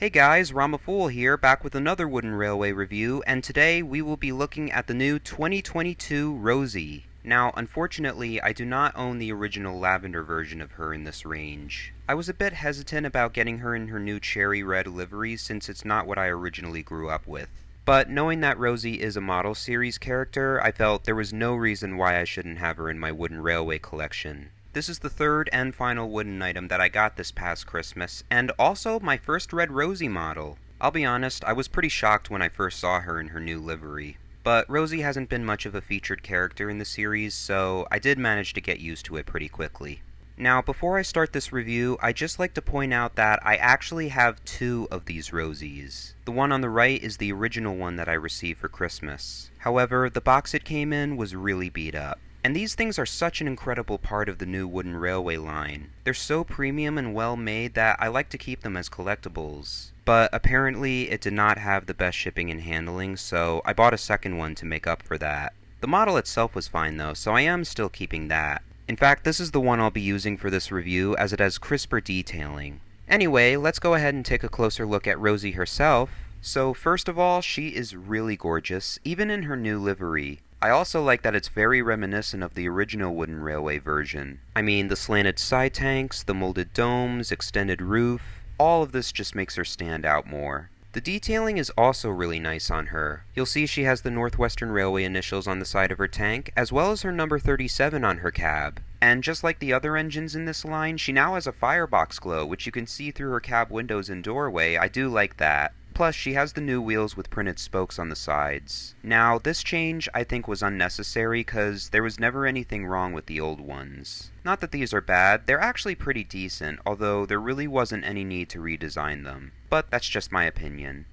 Hey guys, Ramafool here, back with another Wooden Railway review, and today we will be looking at the new 2022 Rosie. Now, unfortunately, I do not own the original lavender version of her in this range. I was a bit hesitant about getting her in her new cherry red livery since it's not what I originally grew up with. But knowing that Rosie is a model series character, I felt there was no reason why I shouldn't have her in my Wooden Railway collection. This is the third and final wooden item that I got this past Christmas, and also my first Red Rosie model. I'll be honest, I was pretty shocked when I first saw her in her new livery. But Rosie hasn't been much of a featured character in the series, so I did manage to get used to it pretty quickly. Now, before I start this review, I'd just like to point out that I actually have two of these Rosies. The one on the right is the original one that I received for Christmas. However, the box it came in was really beat up. And these things are such an incredible part of the new Wooden Railway line. They're so premium and well made that I like to keep them as collectibles. But apparently it did not have the best shipping and handling, so I bought a second one to make up for that. The model itself was fine though, so I am still keeping that. In fact, this is the one I'll be using for this review as it has crisper detailing. Anyway, let's go ahead and take a closer look at Rosie herself. So first of all, she is really gorgeous, even in her new livery. I also like that it's very reminiscent of the original Wooden Railway version. I mean, the slanted side tanks, the molded domes, extended roof, all of this just makes her stand out more. The detailing is also really nice on her. You'll see she has the Northwestern Railway initials on the side of her tank, as well as her number 37 on her cab. And just like the other engines in this line, she now has a firebox glow, which you can see through her cab windows and doorway. I do like that. Plus, she has the new wheels with printed spokes on the sides. Now, this change I think was unnecessary because there was never anything wrong with the old ones. Not that these are bad, they're actually pretty decent, although there really wasn't any need to redesign them. But that's just my opinion.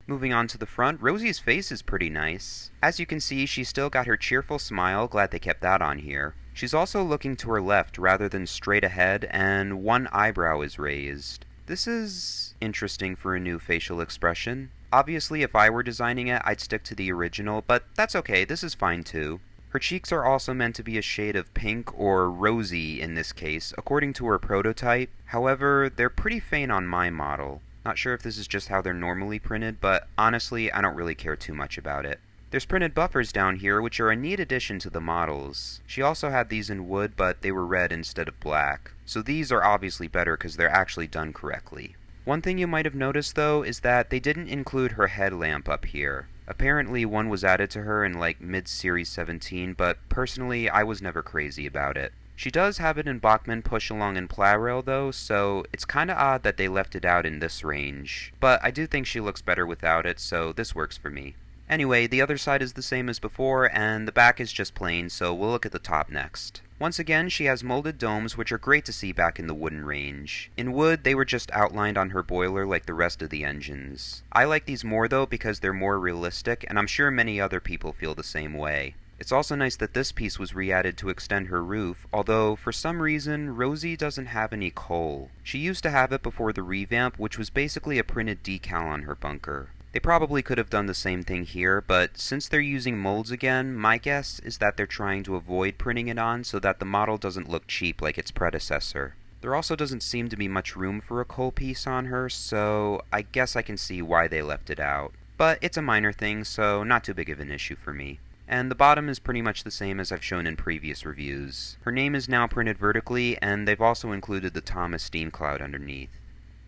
Moving on to the front, Rosie's face is pretty nice. As you can see, she's still got her cheerful smile, glad they kept that on here. She's also looking to her left rather than straight ahead, and one eyebrow is raised. This is interesting for a new facial expression. Obviously, if I were designing it, I'd stick to the original, but that's okay, this is fine too. Her cheeks are also meant to be a shade of pink, or rosy in this case, according to her prototype. However, they're pretty faint on my model. Not sure if this is just how they're normally printed, but honestly, I don't really care too much about it. There's printed buffers down here, which are a neat addition to the models. She also had these in wood, but they were red instead of black. So these are obviously better because they're actually done correctly. One thing you might have noticed though is that they didn't include her headlamp up here. Apparently one was added to her in like mid-series 17, but personally I was never crazy about it. She does have it in Bachmann push-along and plow rail though, so it's kinda odd that they left it out in this range. But I do think she looks better without it, so this works for me. Anyway, the other side is the same as before, and the back is just plain, so we'll look at the top next. Once again, she has molded domes, which are great to see back in the wooden range. In wood, they were just outlined on her boiler like the rest of the engines. I like these more though because they're more realistic, and I'm sure many other people feel the same way. It's also nice that this piece was re-added to extend her roof, although for some reason, Rosie doesn't have any coal. She used to have it before the revamp, which was basically a printed decal on her bunker. They probably could have done the same thing here, but since they're using molds again, my guess is that they're trying to avoid printing it on so that the model doesn't look cheap like its predecessor. There also doesn't seem to be much room for a coal piece on her, so I guess I can see why they left it out. But it's a minor thing, so not too big of an issue for me. And the bottom is pretty much the same as I've shown in previous reviews. Her name is now printed vertically, and they've also included the Thomas steam cloud underneath.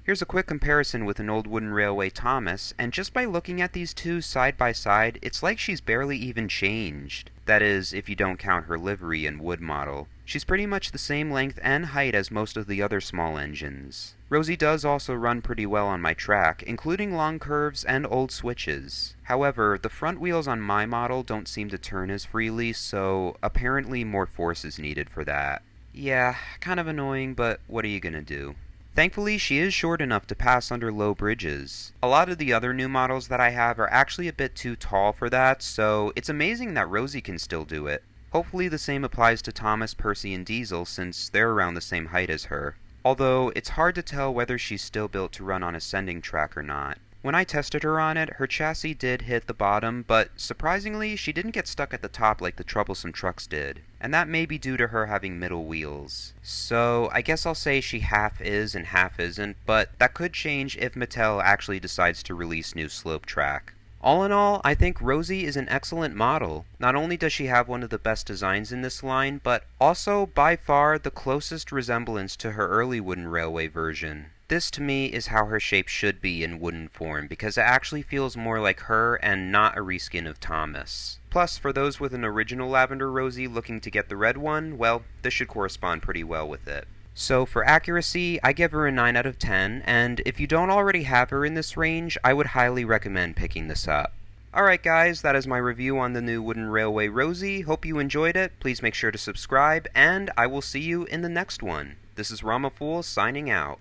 Here's a quick comparison with an old Wooden Railway Thomas, and just by looking at these two side by side, it's like she's barely even changed. That is, if you don't count her livery and wood model. She's pretty much the same length and height as most of the other small engines. Rosie does also run pretty well on my track, including long curves and old switches. However, the front wheels on my model don't seem to turn as freely, so apparently more force is needed for that. Yeah, kind of annoying, but what are you gonna do? Thankfully, she is short enough to pass under low bridges. A lot of the other new models that I have are actually a bit too tall for that, so it's amazing that Rosie can still do it. Hopefully the same applies to Thomas, Percy, and Diesel since they're around the same height as her. Although, it's hard to tell whether she's still built to run on ascending track or not. When I tested her on it, her chassis did hit the bottom, but surprisingly, she didn't get stuck at the top like the troublesome trucks did. And that may be due to her having middle wheels. So I guess I'll say she half is and half isn't, but that could change if Mattel actually decides to release new slope track. All in all, I think Rosie is an excellent model. Not only does she have one of the best designs in this line, but also by far the closest resemblance to her early wooden railway version. This to me is how her shape should be in wooden form, because it actually feels more like her and not a reskin of Thomas. Plus, for those with an original Lavender Rosie looking to get the red one, well, this should correspond pretty well with it. So for accuracy, I give her a 9 out of 10, and if you don't already have her in this range, I would highly recommend picking this up. Alright guys, that is my review on the new Wooden Railway Rosie. Hope you enjoyed it. Please make sure to subscribe, and I will see you in the next one. This is Ramafool signing out.